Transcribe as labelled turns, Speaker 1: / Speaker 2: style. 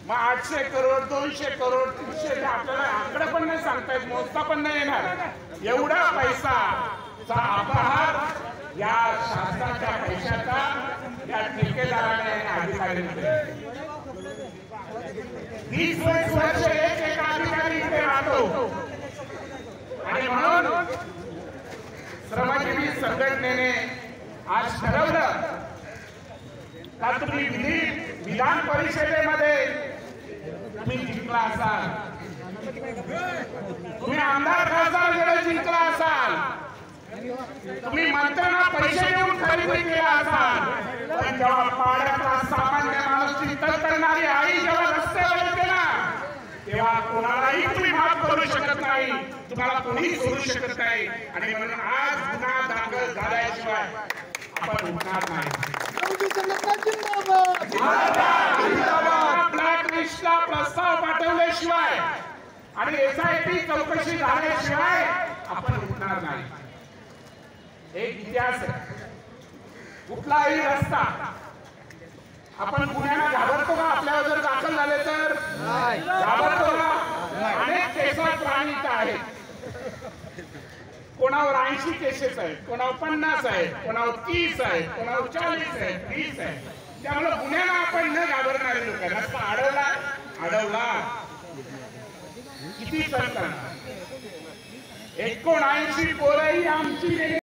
Speaker 1: मग 800 करोड 200 करोड 300 आपल्याला आकडे पण नाही सांगता येत, मोजता पण नाही येणार एवढा पैसा अपहार या शासनाच्या पैशाचा या ठेकेदाराने अधिकाऱ्यांनी 20 वर्ष एक अधिकारी इथे राहतो आणि म्हणून श्रमजीवी संघटनेने आज ठरवलं का तुम्ही विधान परिषदेमध्ये तुम्ही जिंकला असाल, तुम्ही आमदार खासदार जर जिंकला असाल, तुम्ही मंत्र्यांना पैसे देऊन खरेदी केला असाल, पण जेव्हा पाड्यातला सामान्य माणूस चिंतन करणारी आई जेव्हा रस्त्यावर येते ना, तेव्हा कोणालाही तुम्ही माफ करू शकत नाही, तुम्हाला कोणीही सोडू शकत नाही. आणि म्हणून आज गुन्हा दाखल झाल्याशिवाय आपण उठणार नाही. ब्लॅक लिस्टला प्रस्ताव पाठवल्याशिवाय आणि SIT चौकशी झाल्याशिवाय आपण उठणार नाही. एक इतिहास आहे, कुठलाही रस्ता आपण पुण्याला घाबरतो का? आपल्यावर जर दाखल झाले तर घाबरतो का? अनेक केसेस प्राणित आहेत, कोणावर 80 केसेस आहेत, कोणावर 50 आहेत, कोणावर 30 आहेत, कोणावर 40 आहेत, 20 आहेत. त्यामुळे गुन्ह्याला आपण न घाबरणारे लोक रस्ता अडवला किती सरकार 79 पोरही आमची